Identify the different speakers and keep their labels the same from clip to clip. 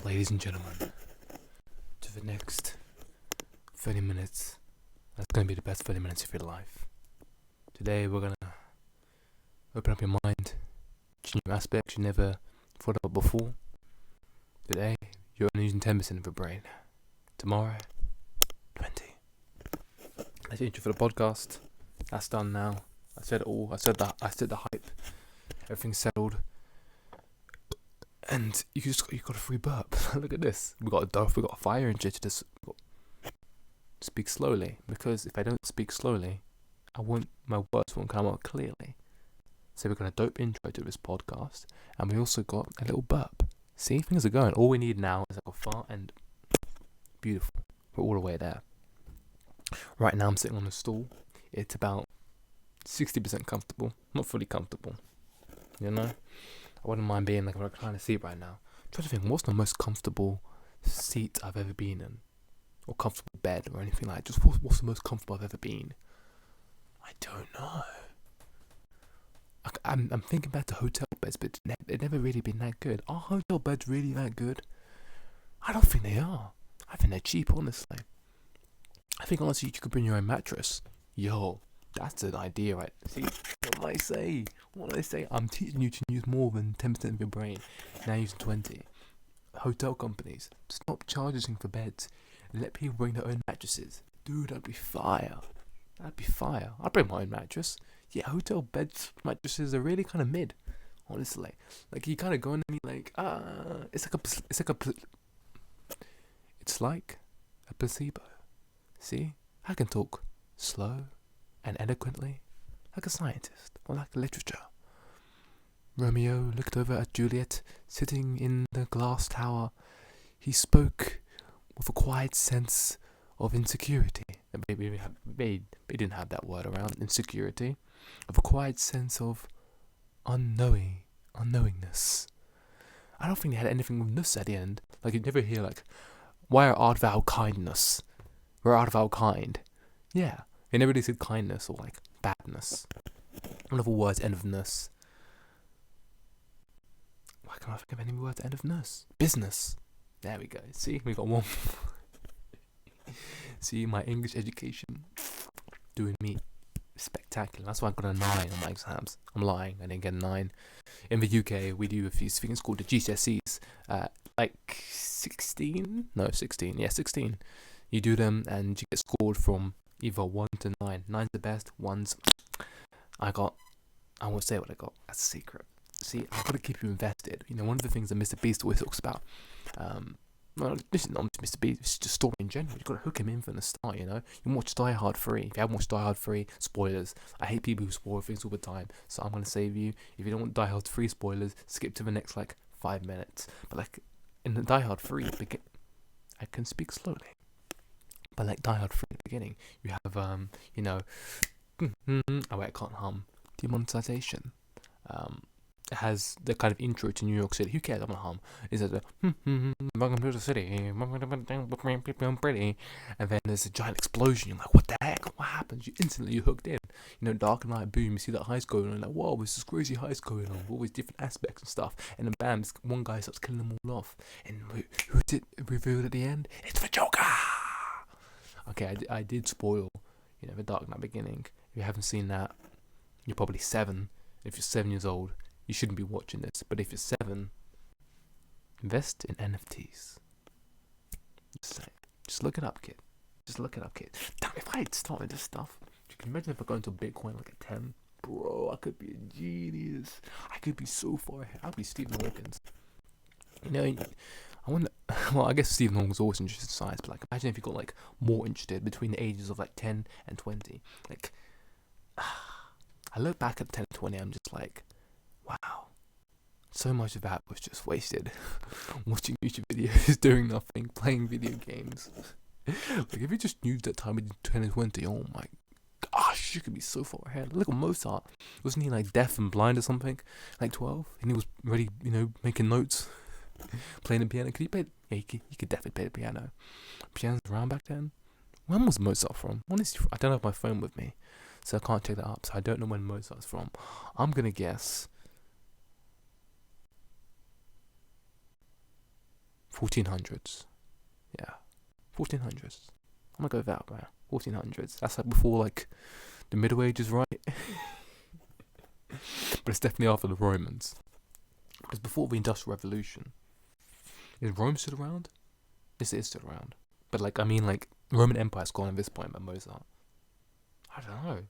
Speaker 1: ladies and gentlemen, to the next 30 minutes. That's going to be the best 30 minutes of your life. Today we're going to open up your mind to new aspects you never thought about before. Today, you're only using 10% of your brain. Tomorrow, 20. That's the intro for the podcast. That's done now. I said it all. I said the hype. Everything's settled. And you got a free burp. Look at this. We got a fire engine to this. Speak slowly, because if I don't speak slowly, my words won't come out clearly. So we've got a dope intro to this podcast, and we also got a little burp. See, things are going. All we need now is like a fart, and beautiful. We're all the way there. Right now I'm sitting on a stool. It's about 60% comfortable, not fully comfortable. You know, I wouldn't mind being like a recliner seat right now. I'm trying to think, what's the most comfortable seat I've ever been in, or comfortable bed, or anything like that. Just what's the most comfortable I've ever been? I don't know. I'm thinking back to hotel beds, but they've never really been that good. Are hotel beds really that good? I don't think they are. I think they're cheap, honestly. I think honestly you could bring your own mattress. Yo, that's an idea, right? See, what do I say? I'm teaching you to use more than 10% of your brain. Now using 20. Hotel companies, stop charging for beds. Let people bring their own mattresses. Dude, that'd be fire. I'd bring my own mattress. Yeah, hotel beds mattresses are really kind of mid, honestly. Like, you kind of go in and you're like, it's like a placebo. See, I can talk slow and eloquently, like a scientist, or like literature. Romeo looked over at Juliet, sitting in the glass tower. He spoke with a quiet sense of insecurity. They didn't have that word around, insecurity. Of a quiet sense of unknowingness. I don't think they had anything with ness at the end. Like, you'd never hear like, why art thou kindness? Where art thou kind? Yeah. They never really said kindness or like badness. One of the words end of ness. Why can't I think of any words end of ness? Business. There we go. See, we got one. See, my English education doing me spectacular. That's why I got a 9 on my exams. I'm lying. I didn't get a 9. In the UK, we do a few things called the GCSEs. Like 16. Yeah, 16. You do them and you get scored from either 1 to 9. 9's the best. 1's I won't say what I got. That's a secret. See, I've got to keep you invested. You know, one of the things that Mr. Beast always talks about. Well, this is not Mr. Beast, it's just story in general. You've got to hook him in from the start, you know. You can watch Die Hard 3. If you haven't watched Die Hard 3, spoilers. I hate people who spoil things all the time, so I'm going to save you. If you don't want Die Hard 3 spoilers, skip to the next, 5 minutes. But, in the Die Hard 3, I can speak slowly. But, Die Hard 3 at the beginning, you have, I can't hum. Demonetization. It has the kind of intro to New York City. Who cares? I'm gonna hum. It's like welcome to the city, pretty, and then there's a giant explosion. You're like, what the heck? What happens? You're hooked in. You know, dark and light, boom. You see that heist going on. Like, whoa, there's this crazy heist going on. All these different aspects and stuff. And then bam, this one guy starts killing them all off. And who did it revealed at the end? It's the Joker. Okay, I did spoil, the Dark Knight beginning. If you haven't seen that, you're probably 7. If you're 7 years old, you shouldn't be watching this. But if you're 7, invest in NFTs. Just look it up, kid. Damn, if I had started this stuff, you can imagine if I go into Bitcoin at 10. Bro, I could be a genius. I could be so far ahead. I'd be Stephen Hawkins. I wonder. Well, I guess Stephen Hawking was always interested in science, but imagine if you got more interested between the ages of 10 and 20. I look back at 10 and 20, I'm just like, wow, so much of that was just wasted. Watching YouTube videos, doing nothing, playing video games. If you just knew that time in 10 and 20, oh my gosh, you could be so far ahead. Look at Mozart. Wasn't he deaf and blind or something? 12, and he was already, making notes. Playing the piano. Could he play? Yeah, he could definitely play the piano. Piano's around back then. When was Mozart from? Honestly, I don't have my phone with me, so I can't check that up. So I don't know when Mozart's from. I'm gonna guess 1400s. Yeah, 1400s. I'm gonna go with that, man. 1400s. That's like before like the Middle Ages, right? But it's definitely after the Romans. Because before the Industrial Revolution, is Rome still around? Yes, it is still around. But like, I mean, like Roman Empire's gone at this point by Mozart. I don't know.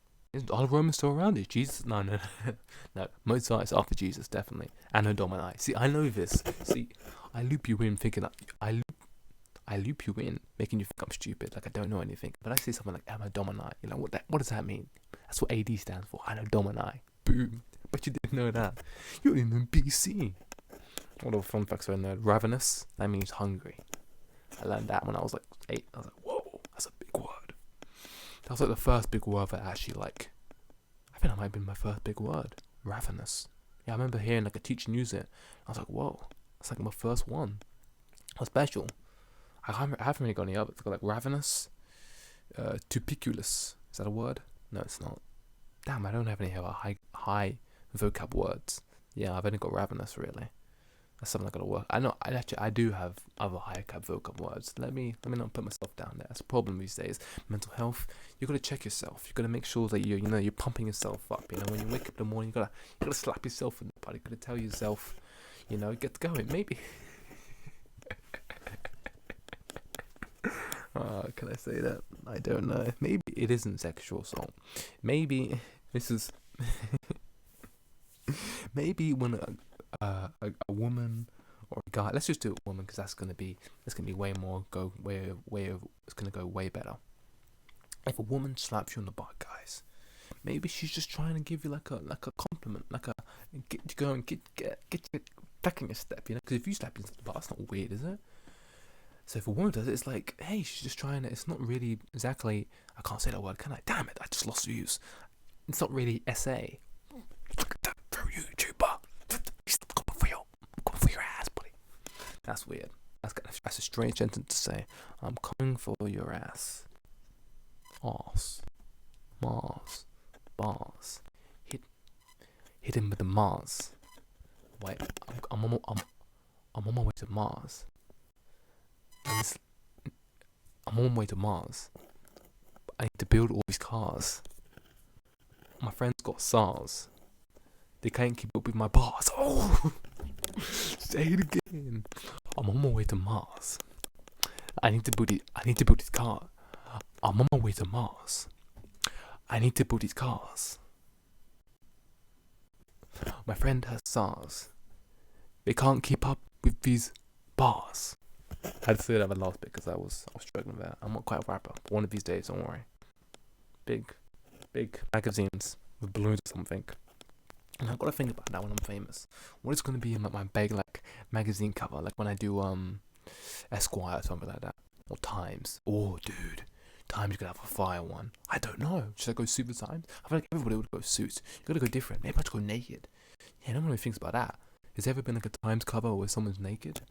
Speaker 1: Are the Romans still around? Is Jesus? No. No. Mozart is after Jesus, definitely. Anno Domini. See, I know this. See, I loop you in thinking that I loop you in, making you think I'm stupid, like I don't know anything. But I say something like Anno Domini. You know what does that mean? That's what AD stands for. Anno Domini. Boom. But you didn't know that. You didn't know BC. What other fun facts are in there? Ravenous. That means hungry. I learned that when I was like 8. I was like, whoa, that's a big word. That was like the first big word that actually like, I think that might have been my first big word. Ravenous. Yeah, I remember hearing like a teacher use it. I was like, whoa, that's like my first one. That's special. I haven't really got any others. I've got like ravenous, tupiculus. Is that a word? No, it's not. Damn, I don't have any other high vocab words. Yeah, I've only got ravenous really. That's something I gotta work. I do have other high vocab words. Let me not put myself down there. That's a problem these days. Mental health. You gotta check yourself. You gotta make sure that you're pumping yourself up. You know, when you wake up in the morning, you gotta slap yourself in the butt. You gotta tell yourself, get going. Maybe. Can I say that? I don't know. Maybe it isn't sexual assault. Maybe this is. Maybe when a woman or a guy, let's just do a woman because that's gonna be way more it's gonna go way better. If a woman slaps you on the butt, guys, maybe she's just trying to give you like a compliment, get you back in your step, because if you slap you on the butt, that's not weird, is it? So if a woman does it, it's like, hey, she's just trying to. It's not really exactly. I can't say that word, can I? Damn it! I just lost views. It's not really SA. For YouTuber. Coming for your ass, buddy. That's weird. That's a strange sentence to say. I'm coming for your ass. Arse. Mars. Bars. Hit him with the Mars. Wait, I'm on my way to Mars. I'm on my way to Mars. I need to build all these cars. My friend's got SARS. They can't keep up with my bars. Oh, say it again. I'm on my way to Mars. I need to build this car. I'm on my way to Mars. I need to build these cars. My friend has SARS. They can't keep up with these bars. I had to say that the last bit because I was struggling with that. I'm not quite a rapper, but one of these days, don't worry. Big magazines with balloons or something. And I've got to think about that when I'm famous. What is going to be in my big magazine cover, like when I do Esquire or something like that, or Times. Oh, dude, Times you could have a fire one. I don't know. Should I go suit for Times? I feel like everybody would go suits. You got to go different. Maybe I should go naked. Yeah, no one really thinks about that. Has there ever been like a Times cover where someone's naked?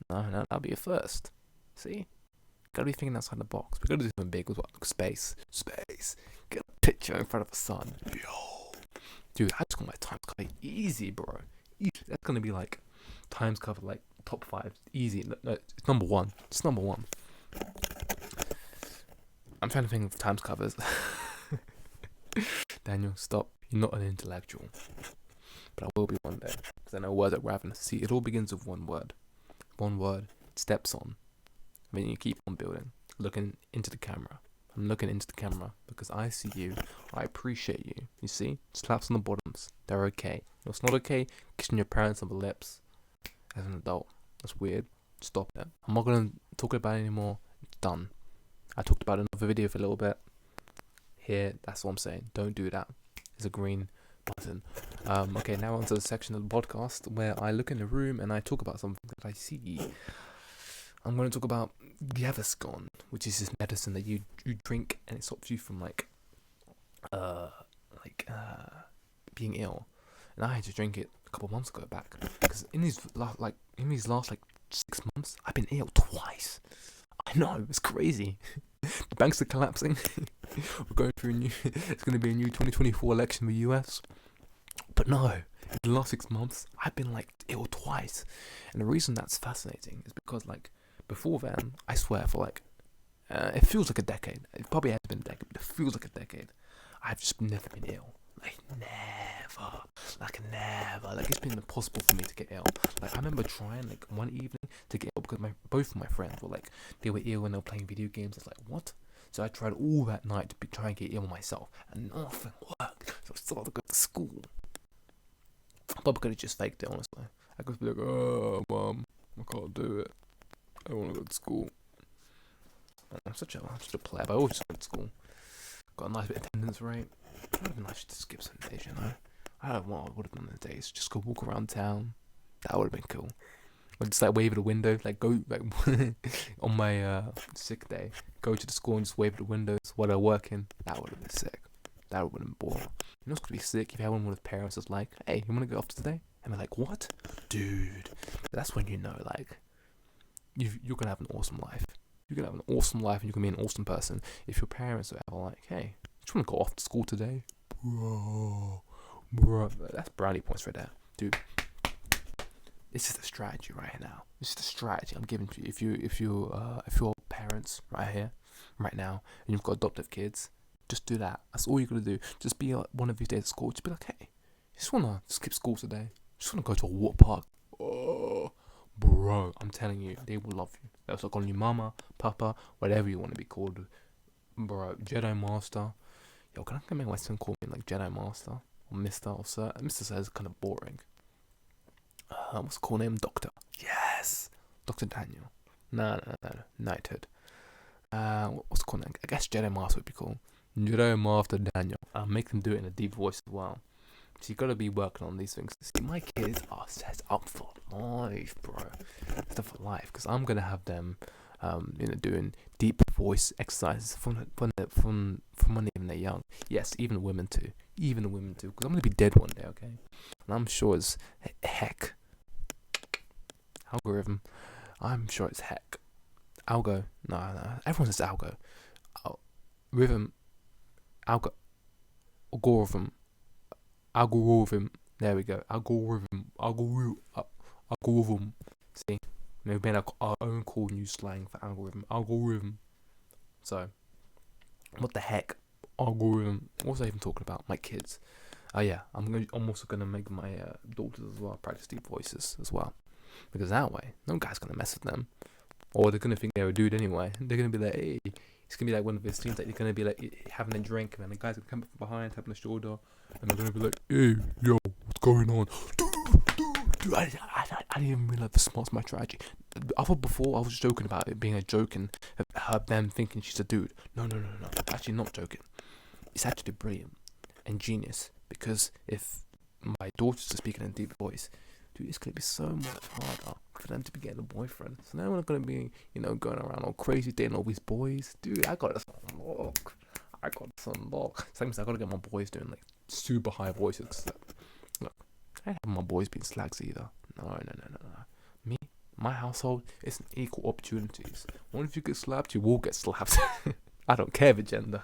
Speaker 1: No, that'll be a first. See? Gotta be thinking outside the box. We gotta do something big with what? Space. Get a picture in front of the sun. Yo. Dude, I just got my Times cover easy, bro. Easy. That's gonna be like Times cover, like top 5. Easy. No, it's number 1. It's number 1. I'm trying to think of Times covers. Daniel, stop. You're not an intellectual. But I will be one day. Because I know words are ravenous. See, it all begins with one word. One word, steps on. And then you keep on building, looking into the camera. I'm looking into the camera because I see you. I appreciate you. You see? Slaps on the bottoms. They're okay. What's not okay? Kissing your parents on the lips as an adult. That's weird. Stop it. I'm not going to talk about it anymore. It's done. I talked about it in another video for a little bit. Here, that's what I'm saying. Don't do that. There's a green button. Okay, now onto the section of the podcast where I look in the room and I talk about something that I see. I'm going to talk about Gaviscon, which is this medicine that you drink and it stops you from being ill. And I had to drink it a couple of months ago back because in these last 6 months I've been ill twice. I know, it's crazy. The banks are collapsing. We're going through it's going to be a new 2024 election in the US. But no, In the last 6 months, I've been like ill twice, and the reason that's fascinating is because like before then, I swear for like it feels like a decade. It probably has been a decade, but it feels like a decade. I've just never been ill. Like never. Like it's been impossible for me to get ill. Like I remember trying like one evening to get ill because both of my friends were like they were ill and they were playing video games. I was like, what? So I tried all that night to try and get ill myself, and nothing worked. So I still had to go to school. I probably could have just faked it, honestly. I could be like, oh, mum, I can't do it. I don't want to go to school. I'm such a player, but I always went to school. Got a nice bit of attendance rate. It would have been nice to skip some days, you know. I don't know what I would have done in the days. Just go walk around town. That would have been cool. Or just like wave at the window, like go like on my sick day, go to the school and just wave at the windows while they're working. That would have been sick. That would have been boring. You know what's gonna be sick if you have one with parents that's like, hey, you wanna go off today? And they're like, what? Dude. That's when you know like you're gonna have an awesome life. You're gonna have an awesome life and you're gonna be an awesome person if your parents are ever like, hey, just wanna go off to school today? Bro, that's brownie points right there. Dude. This is the strategy right now. This is the strategy I'm giving to you. If you're parents right here, right now, and you've got adoptive kids, just do that. That's all you gotta do. Just be like one of these days at school. Just be like, hey, just wanna skip school today. Just wanna go to a water park. Oh, bro, I'm telling you, they will love you. They'll start calling you mama, papa, whatever you want to be called, bro. Jedi Master. Yo, can I make my son call me like Jedi Master or Mister or Sir? Mister says kind of boring. What's the cool name? Doctor. Yes, Dr. Daniel. No, Knighthood. What's the cool name? I guess Jedi Master would be cool. Jedi Master Daniel. I'll make them do it in a deep voice as well. So you gotta be working on these things. See, my kids are set up for life, bro. Set up for life, because I'm gonna have them, doing deep voice exercises from when they're young. Yes, even the women too. Because I'm gonna be dead one day, okay? And I'm sure it's heck. Algorithm. I'm sure it's heck. Algo. No. Everyone says algo. Rhythm. Algorithm. There we go. Algorithm. See, we've made our own cool new slang for algorithm. So, what the heck? Algorithm. What was I even talking about? My kids. Yeah. I'm also gonna make my daughters as well practice deep voices as well, because that way no guy's gonna mess with them, or they're gonna think they're a dude anyway. They're gonna be like, hey. It's gonna be like one of his scenes that you're gonna be like having a drink, and then the guy's gonna come up from behind, tapping the shoulder, and they're gonna be like, "Hey, yo, what's going on?" Dude, I didn't even realize the smart's my strategy. I thought before I was joking about it being a joke and them thinking she's a dude. No. Actually, not joking. It's actually brilliant and genius, because if my daughters are speaking in a deep voice, dude, it's gonna be so much harder for them to be getting a boyfriend. So now we're not gonna be, going around all crazy dating all these boys. Dude, I got this unlocked. Same as I gotta get my boys doing like super high voices. Look, I don't have my boys being slags either. No. Me, my household, it's an equal opportunities. One, if you get slapped, you will get slapped. I don't care the gender.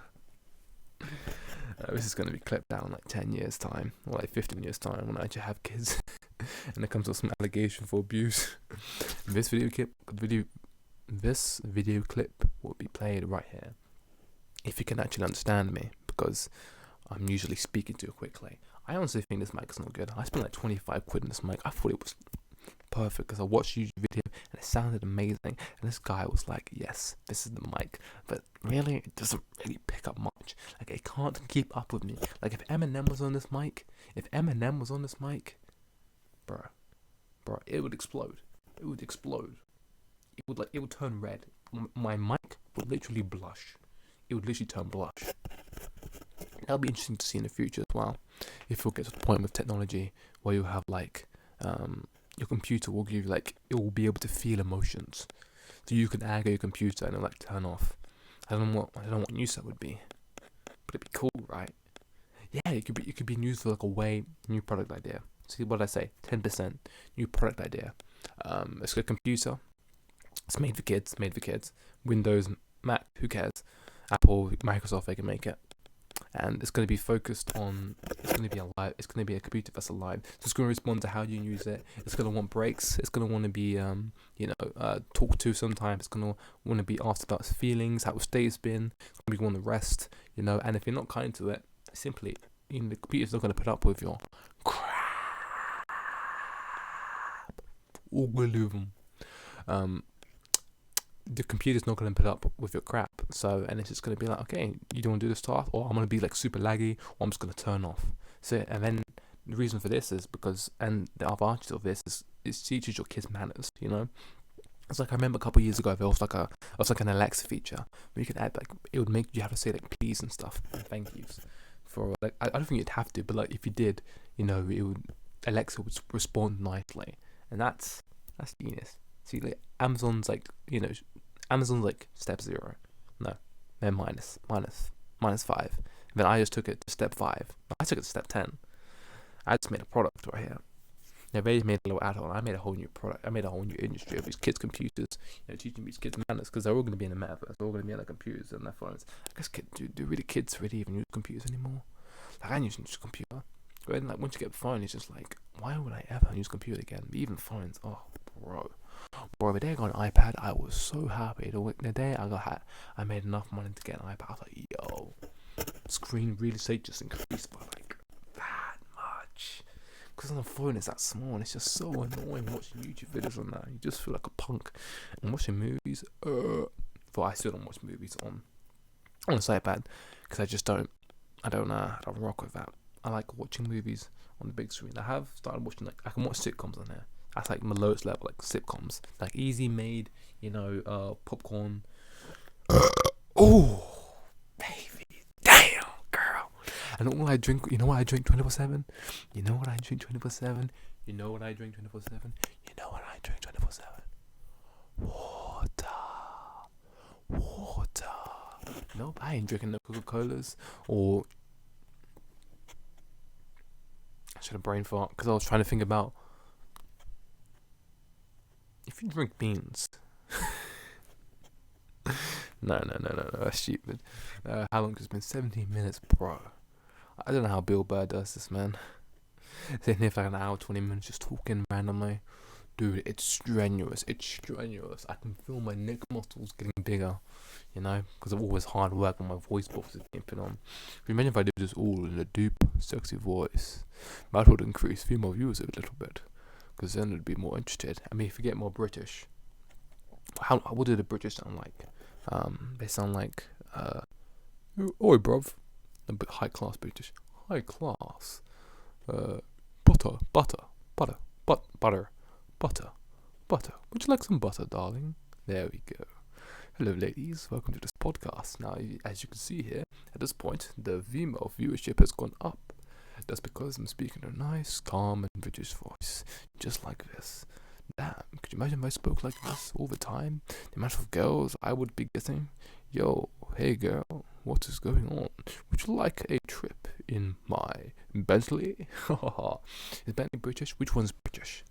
Speaker 1: This is going to be clipped down like 10 years time, or like 15 years time, when I actually have kids and there comes up some allegation for abuse. This video clip will be played right here, if you can actually understand me, because I'm usually speaking too quickly. I honestly think this mic is not good. I spent like 25 quid on this mic. I thought it was perfect because I watched YouTube video and it sounded amazing, and this guy was like, yes, this is the mic, but really it doesn't really pick up much. Like, it can't keep up with me. Like, if Eminem was on this mic, bro, it would explode. It would turn red. My mic would literally blush. It would literally turn blush. That'll be interesting to see in the future as well, if we'll get to the point with technology where you have like your computer will give you like, it will be able to feel emotions, so you can aggro your computer and it'll like turn off. I don't know what use that would be, but it'd be cool, right? Yeah, it could be used for like a new product idea. See what I say? 10% new product idea. It's a computer. It's made for kids. Windows, Mac, who cares? Apple, Microsoft, they can make it. and it's going to be focused on, it's going to be alive, it's going to be a computer that's alive, so it's going to respond to how you use it. It's going to want breaks, it's going to want to be talked to sometimes, it's going to want to be asked about its feelings, how its day's been, it's going to want to rest, and if you're not kind to it, simply, the computer's not going to put up with your crap, algorithm. The computer's not going to put up with your crap, and it's just going to be like, okay, you don't want to do this task, or I'm going to be like super laggy, or I'm just going to turn off. So, and then the reason for this is because, and the advantage of this is it teaches your kids manners. It's like, I remember a couple of years ago there was like an Alexa feature where you could add, like, it would make you have to say like please and stuff and thank yous for, like, I don't think you'd have to, but like if you did, Alexa would respond nicely, and that's genius. See, like Amazon's like step 0. No, they're minus 5. Then I just took it to step 5. I took it to step 10. I just made a product right here. Now they made a little add-on. I made a whole new product. I made a whole new industry of these kids' computers. Teaching these kids manners, because they're all going to be in the metaverse. They're all going to be on their computers and their phones. I guess do kids really even use computers anymore? Like, I use a computer. But then, like, once you get a phone, it's just like, why would I ever use a computer again? But even phones, oh, bro, the day I got an iPad, I was so happy. The day I made enough money to get an iPad, I was like, yo, screen real estate just increased by like that much. Because on the phone it's that small, and it's just so annoying watching YouTube videos on that. You just feel like a punk. And watching movies, but I still don't watch movies on this iPad, because I just don't rock with that. I like watching movies on the big screen. I have started watching, like, I can watch sitcoms on there. That's like my lowest level, like sitcoms, like easy made, popcorn. Oh, baby, damn, girl. And all I drink, you know what I drink 24/7? You know what I drink 24/7? You know what I drink 24/7? You know what I drink 24/7? Water. Nope, I ain't drinking no Coca-Colas or. I should have brain fart, because I was trying to think about. If you drink beans. No, that's stupid. How long has it been? 17 minutes, bro. I don't know how Bill Burr does this, man. Sitting here for like an hour, 20 minutes, just talking randomly. Dude, it's strenuous. I can feel my neck muscles getting bigger, because of all this hard work and my voice box is being put on. Imagine if I did this all in a deep, sexy voice. That would increase female viewers a little bit, because then it'd be more interested. I mean, if you get more British, what do the British sound like? They sound like, oi, bruv. A bit high class British. High class. Butter. Would you like some butter, darling? There we go. Hello, ladies. Welcome to this podcast. Now, as you can see here, at this point, the female viewership has gone up. That's because I'm speaking in a nice, calm, and British voice, just like this. Damn, could you imagine if I spoke like this all the time? The amount of girls I would be getting. Yo, hey girl, what is going on? Would you like a trip in my Bentley? Is Bentley British? Which one's British?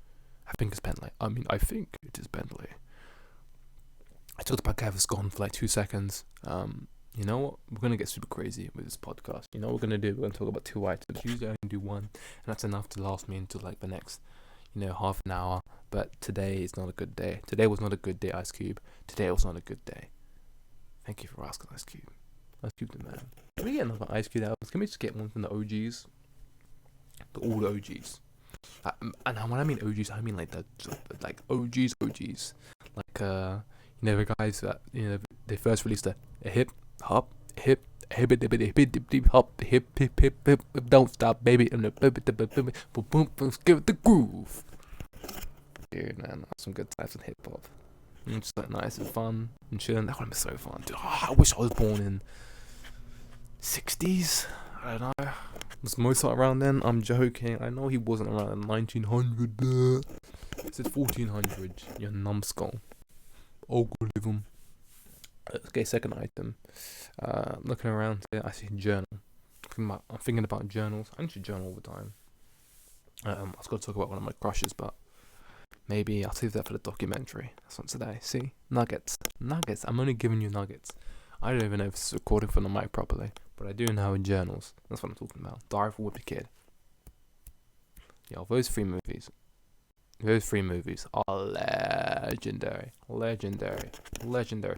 Speaker 1: I think it's Bentley. I think it is Bentley. I talked about Gavis Gone for like 2 seconds. You know what? We're going to get super crazy with this podcast. You know what we're going to do? We're going to talk about 2 items. Usually I can do 1, and that's enough to last me until like the next, half an hour. But today is not a good day. Today was not a good day, Ice Cube. Today was not a good day. Thank you for asking, Ice Cube. Ice Cube the man. Can we get another Ice Cube album? Can we just get one from the OGs? All the OGs. And when I mean OGs, I mean like the OGs. Like the guys that they first released a hip hop don't stop baby and give it the groove. Dude, man, that's some good types of hip hop. Just like nice and fun and chilling. That would have been so fun. Dude, I wish I was born in 60s. I don't know. Was Mozart around then? I'm joking. I know he wasn't around in 1900. It said 1400. You numbskull. Algorithm. Okay, second item. Looking around here, I see a journal. I'm thinking about journals. I need to journal all the time. I was going to talk about one of my crushes, but maybe I'll save that for the documentary. That's not today. See? Nuggets. I'm only giving you nuggets. I don't even know if it's recording from the mic properly. but I do know in journals. That's what I'm talking about. Diary of a Wimpy Kid. Yo, those three movies are legendary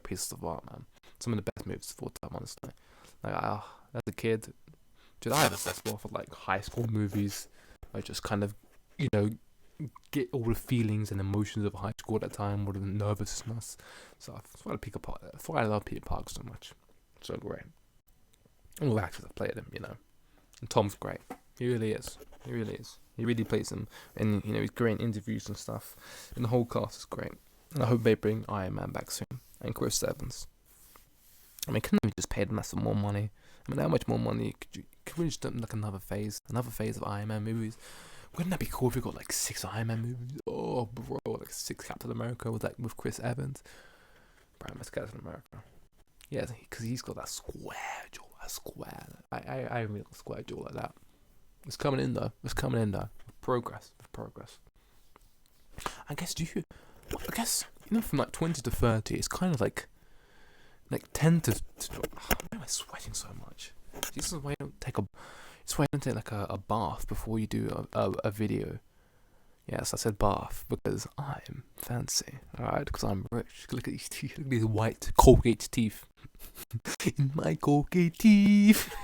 Speaker 1: pieces of art, man. Some of the best movies of all time, honestly. Like, as a kid, dude, I have a soft spot for like high school movies. I just kind of, get all the feelings and emotions of high school at that time, all the nervousness. So that's why I love Peter Parker so much. So great. All the actors that played him, And Tom's great. He really is. He really plays him, and he's great in interviews and stuff. And the whole cast is great. And I hope they bring Iron Man back soon, and Chris Evans. I mean, couldn't we just pay them some more money? I mean, how much more money could we just do like another phase of Iron Man movies? Wouldn't that be cool if we got like 6 Iron Man movies? Oh, bro, like 6 Captain America with Chris Evans. Bro, let's Captain America. Yeah, because he's got that square jaw, I really got a square jaw like that. It's coming in though. Progress. I guess from like 20 to 30, it's kind of like 10 to why am I sweating so much? This is why you don't take like a bath before you do a video. Yes, I said bath because I'm fancy, alright? Because I'm rich. Look at these teeth. Look at these white Colgate teeth. In my Colgate teeth.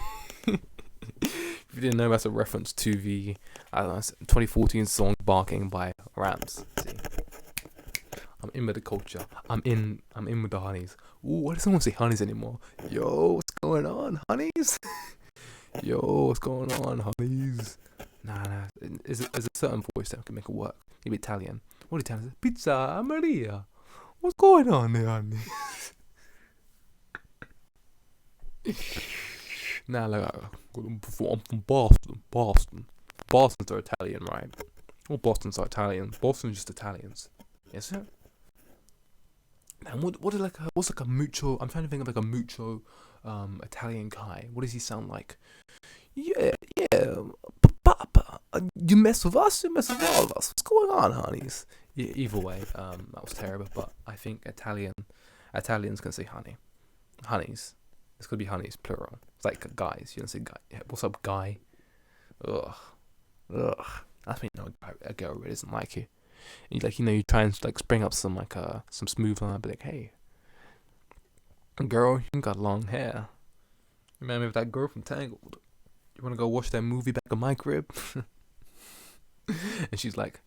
Speaker 1: If you didn't know, that's a reference to the 2014 song "Barking" by Rams. See? I'm in with the culture. I'm in with the honeys. Ooh, why does someone say honeys anymore? Yo, what's going on, honeys? Yo, what's going on, honeys? Nah. There's a certain voice that can make it work. Maybe Italian. What Italian is? Pizza Maria. What's going on there, honey? Nah, I'm from Boston. Boston's are Italian, right? All Bostons are Italian. Boston's just Italians. Is it? And what's a mucho? I'm trying to think of like a mucho Italian guy. What does he sound like? Yeah. Papa, you mess with us, you mess with all of us. What's going on, honeys? Yeah, either way, that was terrible. But I think Italians can say honey, honeys. It's gonna be honeys plural. It's like guys. You don't say guy. Yeah, what's up, guy? Ugh. That's when you know a girl really doesn't like you. And you try and like spring up some smooth line, be like, hey, girl, you got long hair. Remember that girl from Tangled? You wanna go watch that movie back in my crib? And she's like,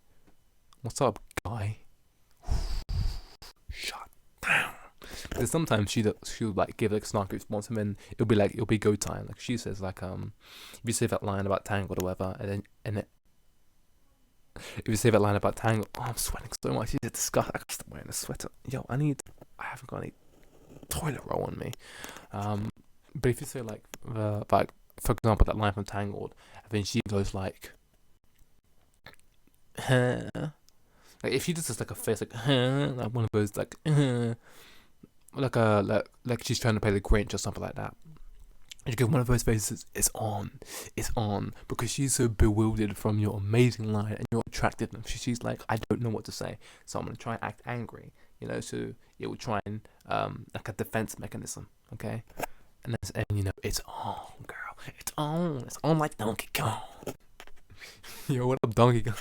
Speaker 1: what's up, guy? Shut down. Because sometimes she'll like give like a snarky response, and then it'll be go time. Like she says like if you say that line about Tangled or whatever, and then if you say that line about Tangled, oh, I'm sweating so much. It's disgusting. I can't stop wearing a sweater. Yo, I haven't got any toilet roll on me. But if you say like for example that line from Tangled, and then she goes like, huh? Like if she does like a face like, huh? Like one of those like, like she's trying to play the Grinch or something like that. You get one of those faces. It's on, because she's so bewildered from your amazing line and your attractiveness. She's like, I don't know what to say, so I'm gonna try and act angry. So it will try and like a defense mechanism. Okay, and it's on, girl. It's on like Donkey Kong. Yo, what up, Donkey Kong?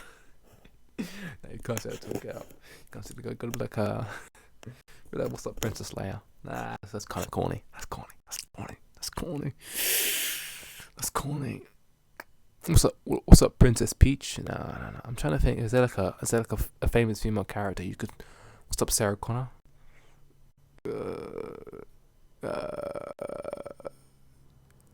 Speaker 1: No, you can't say it to a girl. You can't say it to a girl. Gotta be like, what's up, Princess Leia? Nah, that's kind of corny. That's corny. What's up, Princess Peach? No. I'm trying to think. Is there like a famous female character you could? What's up, Sarah Connor?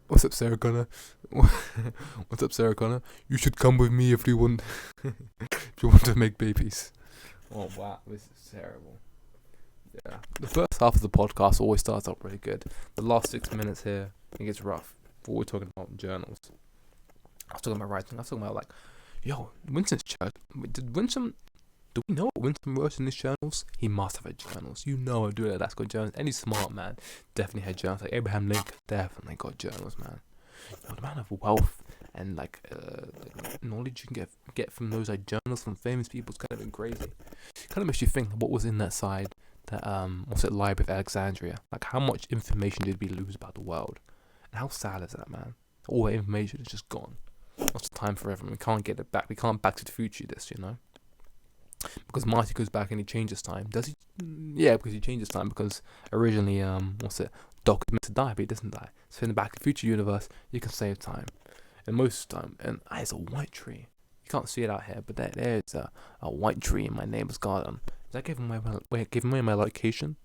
Speaker 1: What's up, Sarah Connor? What's up, Sarah Connor? You should come with me if you want to make babies. Oh wow, this is terrible. Yeah, the first half of the podcast always starts out really good. The last 6 minutes here, it gets rough. What we're talking about journals. I was talking about writing. I was talking about like, yo, Winston's church. Do we know what Winston wrote in his journals? He must have had journals. I do that. That's got journals. Any smart man definitely had journals. Like Abraham Lincoln definitely got journals, man. The amount of wealth and like knowledge you can get from those like journals from famous people is kind of been crazy. Kind of makes you think what was in that side. That Library of Alexandria. Like how much information did we lose about the world? And how sad is that, man? All that information is just gone. Lost time forever. We can't get it back. We can't Back to the Future this, you know? Because Marty goes back and he changes time. Does he? Yeah, because he changes time because originally, Doc is meant to die, but he doesn't die. So in the Back to the Future universe, you can save time. And most time, and it's a white tree. You can't see it out here, but there's a white tree in my neighbor's garden. Is that giving away my location?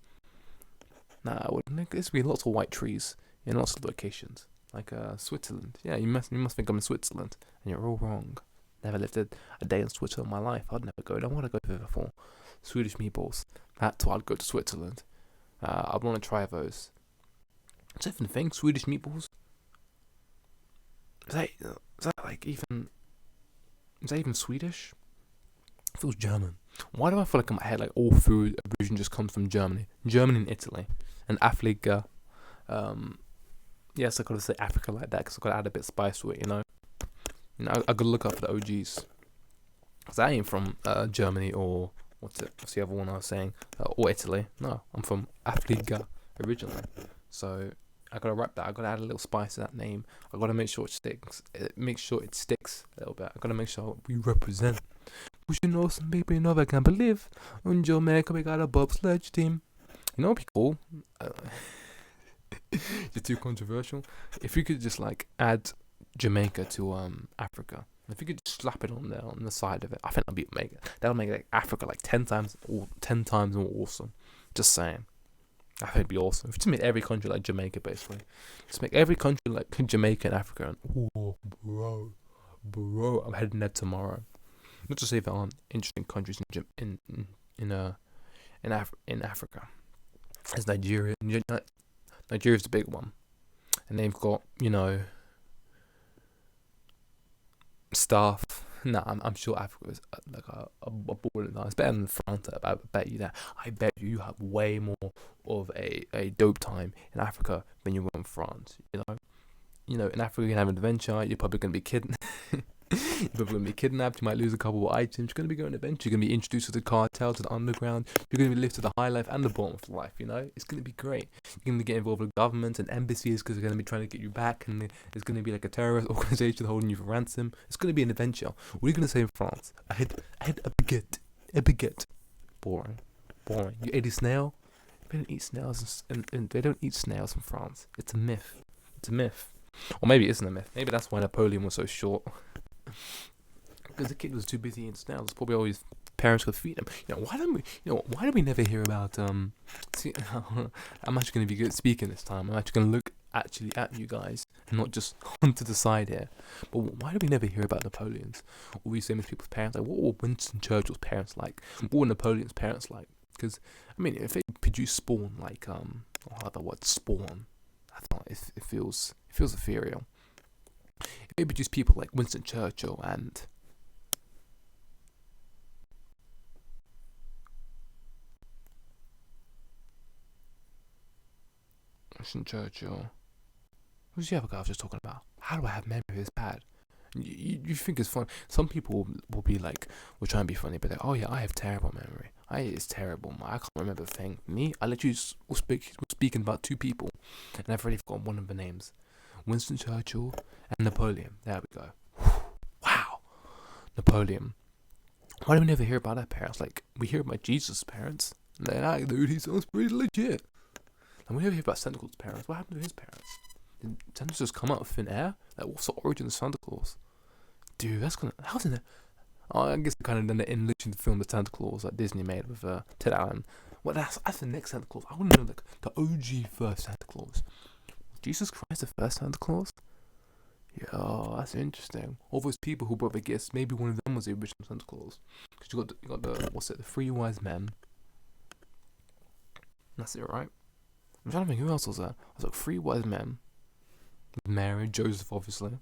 Speaker 1: Nah, I wouldn't. There's be lots of white trees in lots of locations, like Switzerland. Yeah, you must think I'm in Switzerland, and you're all wrong. Never lived a day in Switzerland in my life. I'd never go. I don't want to go there before. Swedish meatballs. That's why I'd go to Switzerland. I'd want to try those. Is that even a thing? Swedish meatballs? Is that like even? Is that even Swedish? It feels German. Why do I feel like in my head like all food origin just comes from Germany? Germany and Italy. And Africa. Yes, I gotta say Africa like that because I gotta add a bit of spice to it, you know? I gotta look up for the OGs. Because I ain't from Germany or, what's the other one I was saying? Or Italy. No, I'm from Africa originally. So I gotta wrap that. I gotta add a little spice to that name. I gotta make sure it sticks. Make sure it sticks a little bit. I gotta make sure we represent. Cause you know some people you know I can't believe. In Jamaica we got a bobsledge team. You know what'd be cool? It's too controversial. If you could just like add Jamaica to Africa. If you could just slap it on there on the side of it, I think that'll make like Africa like 10 times more awesome. Just saying. I think it'd be awesome. If you just make every country like Jamaica, basically. Just make every country like Jamaica and Africa. And, oh, bro, I'm heading there tomorrow. Not to say there aren't interesting countries in Africa. There's Nigeria. Nigeria's the big one, and they've got stuff. Nah, I'm sure Africa is like a ball. It's better than France. I bet you that. I bet you have way more of a dope time in Africa than you will in France. In Africa you can have an adventure. You're probably gonna be kidnapped. You're probably gonna be kidnapped. You might lose a couple of items. You're gonna be going to adventure. You're gonna be introduced to the cartel, to the underground. You're gonna be lived to the high life and the bottom of life. It's gonna be great. You're gonna get involved with government and embassies because they're gonna be trying to get you back, and there's gonna be like a terrorist organization holding you for ransom. It's gonna be an adventure. What are you gonna say in France? I had a baguette. Boring. You ate a snail? They don't eat snails, and they don't eat snails in France. It's a myth. Or maybe it isn't a myth. Maybe that's why Napoleon was so short. Because the kid was too busy eating snails. Probably all his parents could feed him. Why do we never hear about see, I'm actually going to be good at speaking this time. I'm actually going to look at you guys and not just onto the side here. But why do we never hear about Napoleon's? All these famous people's parents? Like, what were Winston Churchill's parents like? What were Napoleon's parents like? Because if they produce spawn like the word spawn, I thought it feels ethereal. If they produce people like Winston Churchill and who's the other guy I was just talking about? How do I have memory this bad? You think it's fun? Some people will be like, we're trying to be funny, but oh yeah, I have terrible memory. It's terrible. I can't remember a thing. Me, I literally was speaking about two people, and I've already forgotten one of the names. Winston Churchill and Napoleon. There we go. Wow. Napoleon. Why do we never hear about our parents? Like, we hear about Jesus' parents. And they're like, dude, he sounds pretty legit. And we never hear about Santa Claus' parents. What happened to his parents? Did Santa just come out of thin air? Like, what's the origin of Santa Claus? Dude, how's in it? Oh, I guess they kind of done it in literally the film The Santa Claus that Disney made with Ted Allen. Well, that's the next Santa Claus. I want to know the OG first Santa Claus. Jesus Christ, the first Santa Claus? Yeah, that's interesting. All those people who brought the gifts, maybe one of them was the original Santa Claus. Because you got the three wise men. That's it, right? I'm trying to think, who else was there? I was like, three wise men. Mary, Joseph, obviously.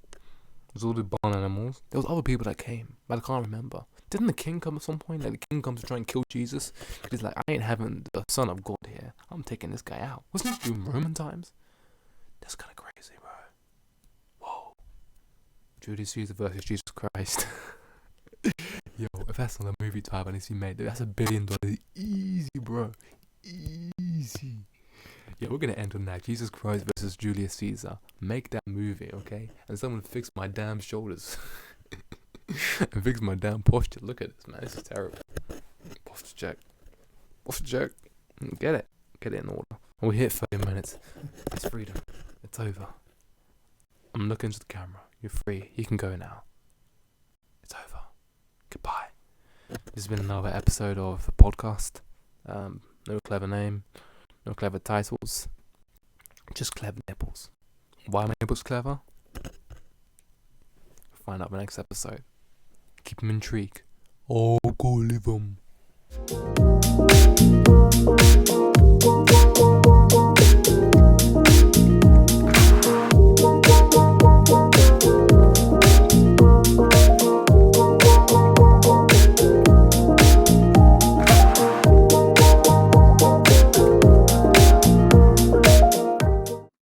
Speaker 1: There's all the barn animals. There was other people that came, but I can't remember. Didn't the king come at some point? Like, the king comes to try and kill Jesus. He's like, I ain't having the son of God here. I'm taking this guy out. Wasn't it during Roman times? That's kind of crazy, bro. Whoa. Julius Caesar versus Jesus Christ. Yo, if that's not a movie type and it's been made, that's $1 billion. Easy, bro. Easy. Yeah, we're gonna end on that. Jesus Christ versus Julius Caesar. Make that movie, okay? And someone fix my damn shoulders. And fix my damn posture. Look at this, man. This is terrible. Posture check. Posture check. Get it. Get it in order. We hit 30 minutes. It's freedom. It's over. I'm looking to the camera. You're free. You can go now. It's over. Goodbye. This has been another episode of the podcast. No clever name. No clever titles. Just clever nipples. Why are my nipples clever? Find out in the next episode. Keep them intrigued. Oh, go live them.